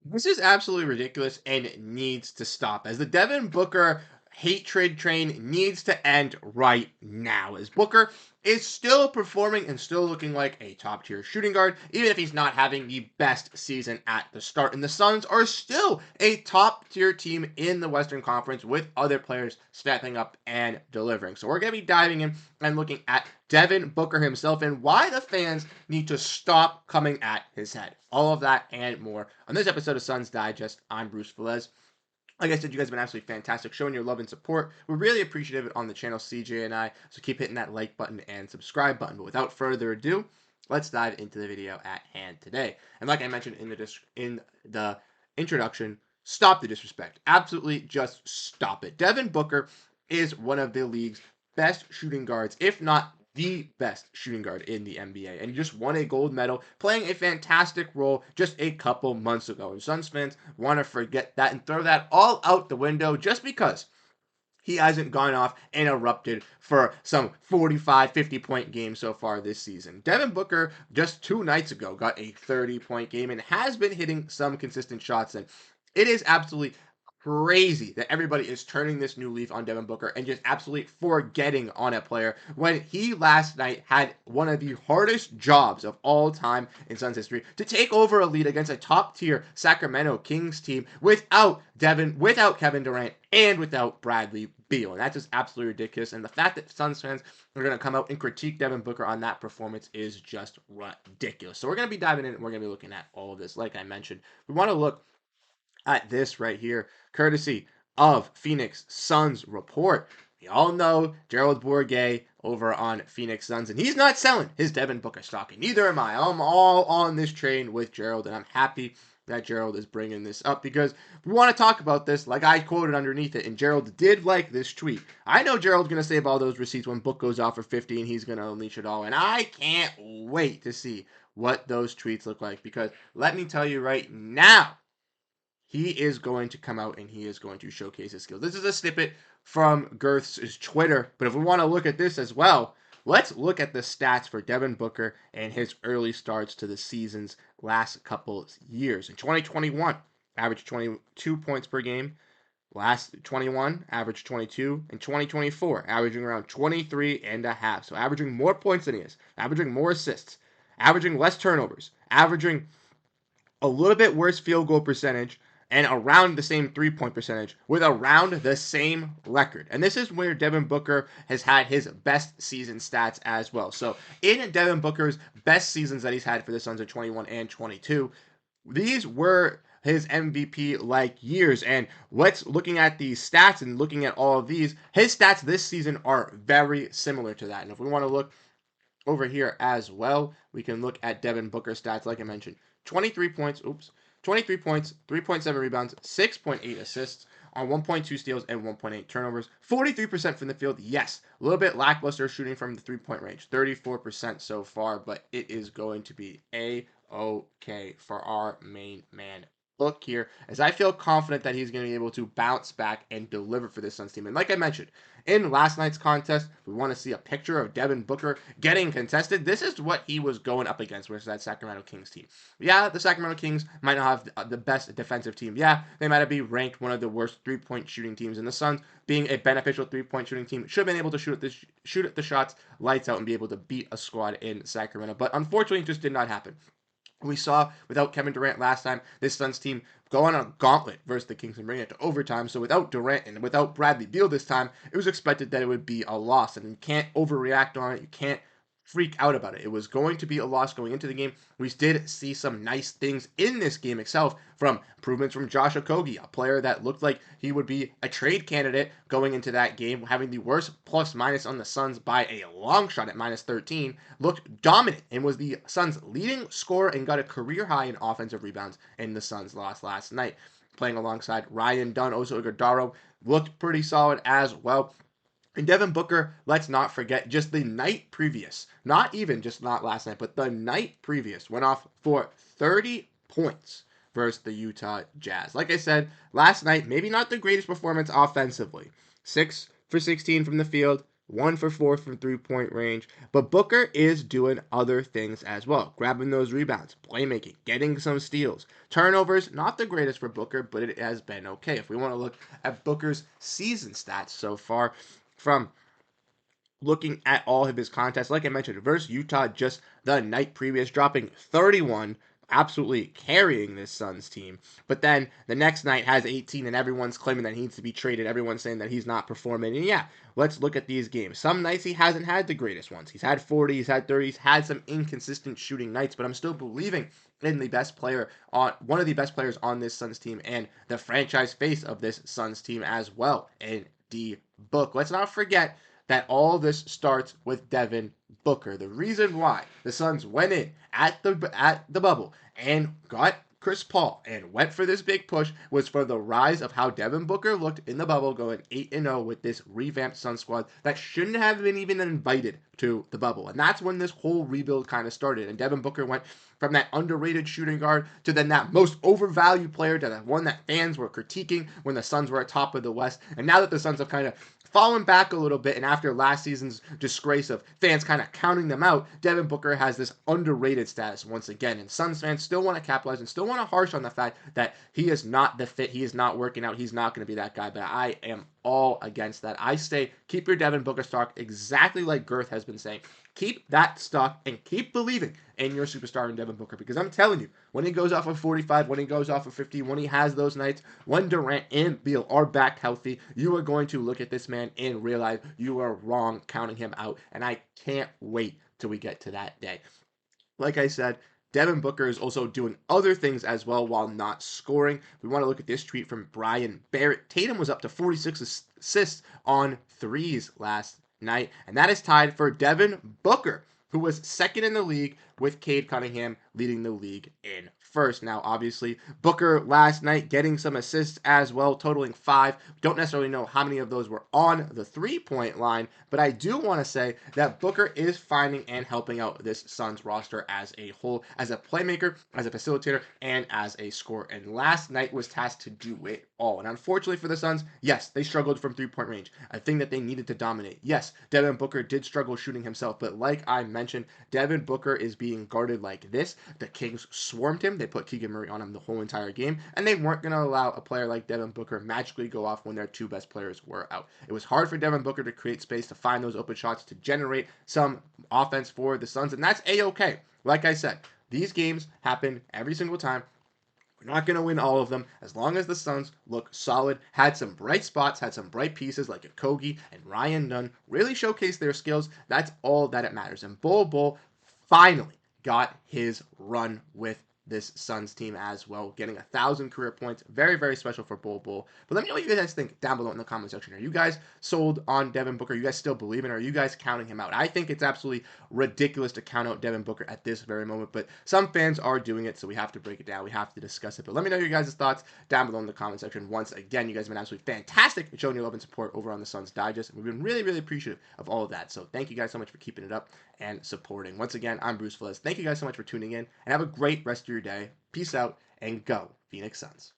This is absolutely ridiculous and it needs to stop. As the Devin Booker hatred train needs to end right now. As Booker is still performing and still looking like a top tier shooting guard, even if he's not having the best season at the start. And the Suns are still a top tier team in the Western Conference with other players stepping up and delivering. So we're going to be diving in and looking at Devin Booker himself and why the fans need to stop coming at his head. All of that and more on this episode of Suns Digest. I'm Bruce Velez. Like I said, you guys have been absolutely fantastic, showing your love and support. We're really appreciative of it on the channel, CJ and I. So keep hitting that like button and subscribe button. But without further ado, let's dive into the video at hand today. And like I mentioned in the introduction, stop the disrespect. Absolutely, just stop it. Devin Booker is one of the league's best shooting guards, if not the best shooting guard in the NBA, and he just won a gold medal, playing a fantastic role just a couple months ago. And Suns fans want to forget that and throw that all out the window just because he hasn't gone off and erupted for some 45, 50-point games so far this season. Devin Booker just 2 nights ago got a 30-point game and has been hitting some consistent shots. And it is absolutely crazy that everybody is turning this new leaf on Devin Booker and just absolutely forgetting on a player when he last night had one of the hardest jobs of all time in Suns history to take over a lead against a top-tier Sacramento Kings team without Kevin Durant, and without Bradley Beal. And that's just absolutely ridiculous. And the fact that Suns fans are going to come out and critique Devin Booker on that performance is just ridiculous. So we're going to be diving in and we're going to be looking at all of this. Like I mentioned, we want to look at this right here, courtesy of Phoenix Suns Report. We all know Gerald Bourguet over on Phoenix Suns, and he's not selling his Devin Booker stock, and neither am I. I'm all on this train with Gerald, and I'm happy that Gerald is bringing this up because we want to talk about this like I quoted underneath it, and Gerald did like this tweet. I know Gerald's going to save all those receipts when Book goes off for 50 and he's going to unleash it all, and I can't wait to see what those tweets look like because let me tell you right now, he is going to come out and he is going to showcase his skills. This is a snippet from Girth's Twitter, but if we want to look at this as well, let's look at the stats for Devin Booker and his early starts to the season's last couple years. In 2021, averaged 22 points per game. Last 21, averaged 22. In 2024, averaging around 23 and a half. So averaging more points than he is, averaging more assists, averaging less turnovers, averaging a little bit worse field goal percentage, and around the same 3-point percentage with around the same record. And this is where Devin Booker has had his best season stats as well. So in Devin Booker's best seasons that he's had for the Suns of 21 and 22, these were his MVP like years. And what's looking at these stats and looking at all of these, his stats this season are very similar to that. And if we want to look over here as well, we can look at Devin Booker stats, like I mentioned. 23 points, 23 points, 3.7 rebounds, 6.8 assists on 1.2 steals and 1.8 turnovers. 43% from the field, yes. A little bit lackluster shooting from the three-point range. 34% so far, but it is going to be A-okay for our main man Book here, as I feel confident that he's going to be able to bounce back and deliver for this Suns team. And like I mentioned, in last night's contest, we want to see a picture of Devin Booker getting contested. This is what he was going up against versus that Sacramento Kings team. Yeah, the Sacramento Kings might not have the best defensive team. Yeah, they might be ranked one of the worst three-point shooting teams. And the Suns, being a beneficial three-point shooting team, should have been able to shoot at the shots lights out and be able to beat a squad in Sacramento. But unfortunately, it just did not happen. We saw without Kevin Durant last time, this Suns team go on a gauntlet versus the Kings and bring it to overtime. So without Durant and without Bradley Beal this time, it was expected that it would be a loss. And you can't overreact on it. You can't freak out about it. It was going to be a loss going into the game. We did see some nice things in this game itself, from improvements from Josh Okogie, a player that looked like he would be a trade candidate going into that game, having the worst plus minus on the Suns by a long shot at minus 13, looked dominant and was the Suns' leading scorer and got a career high in offensive rebounds in the Suns' loss last night. Playing alongside Ryan Dunn, Oso Ighodaro, looked pretty solid as well. And Devin Booker, let's not forget, just the night previous, not even just not last night, but the night previous, went off for 30 points versus the Utah Jazz. Like I said, last night, maybe not the greatest performance offensively. 6 for 16 from the field, 1 for 4 from 3-point range. But Booker is doing other things as well, grabbing those rebounds, playmaking, getting some steals. Turnovers, not the greatest for Booker, but it has been okay. If we want to look at Booker's season stats so far, from looking at all of his contests, like I mentioned, versus Utah just the night previous, dropping 31, absolutely carrying this Suns team. But then the next night has 18, and everyone's claiming that he needs to be traded. Everyone's saying that he's not performing. And yeah, let's look at these games. Some nights he hasn't had the greatest ones. He's had 40, he's had 30, he's had some inconsistent shooting nights, but I'm still believing in the best player on one of the best players on this Suns team and the franchise face of this Suns team as well in D Book. Let's not forget that all this starts with Devin Booker. The reason why the Suns went in at the bubble and got Chris Paul and went for this big push was for the rise of how Devin Booker looked in the bubble, going 8-0 with this revamped Suns squad that shouldn't have been even invited to the bubble. And that's when this whole rebuild kind of started. And Devin Booker went from that underrated shooting guard to then that most overvalued player to that one that fans were critiquing when the Suns were at top of the West. And now that the Suns have kind of fallen back a little bit, and after last season's disgrace of fans kind of counting them out, Devin Booker has this underrated status once again. And Suns fans still want to capitalize and still want to harsh on the fact that he is not the fit, he is not working out, he's not going to be that guy. But I am all against that. I say keep your Devin Booker stock exactly like Girth has been saying. Keep that stock and keep believing in your superstar in Devin Booker, because I'm telling you, when he goes off of 45, when he goes off of 50, when he has those nights, when Durant and Beal are back healthy, you are going to look at this man and realize you are wrong counting him out. And I can't wait till we get to that day. Like I said, Devin Booker is also doing other things as well while not scoring. We want to look at this tweet from Brian Barrett. Tatum was up to 46 assists on threes last night, and that is tied for Devin Booker, who was second in the league, with Cade Cunningham leading the league in first. Now, obviously, Booker last night getting some assists as well, totaling 5. Don't necessarily know how many of those were on the three-point line, but I do want to say that Booker is finding and helping out this Suns roster as a whole, as a playmaker, as a facilitator, and as a scorer. And last night was tasked to do it all. And unfortunately for the Suns, yes, they struggled from three-point range, a thing that they needed to dominate. Yes, Devin Booker did struggle shooting himself, but like I mentioned, Devin Booker is being guarded like this. The Kings swarmed him. They put Keegan Murray on him the whole entire game, and they weren't going to allow a player like Devin Booker magically go off when their two best players were out. It was hard for Devin Booker to create space, to find those open shots, to generate some offense for the Suns, and that's A-okay. Like I said, these games happen every single time. We're not going to win all of them. As long as the Suns look solid, had some bright spots, had some bright pieces like Okogie and Ryan Nunn, really showcased their skills, that's all that it matters. And Bol finally got his run with this Suns team as well, getting 1,000 career points. Very, very special for Bol. But let me know what you guys think down below in the comment section. Are you guys sold on Devin Booker? Are you guys still believing? Or are you guys counting him out? I think it's absolutely ridiculous to count out Devin Booker at this very moment, but some fans are doing it, so we have to break it down. We have to discuss it. But let me know your guys' thoughts down below in the comment section. Once again, you guys have been absolutely fantastic at showing your love and support over on the Suns Digest, and we've been really, really appreciative of all of that. So thank you guys so much for keeping it up and supporting. Once again, I'm Bruce Veliz. Thank you guys so much for tuning in, and have a great rest of your day. Peace out, and go Phoenix Suns.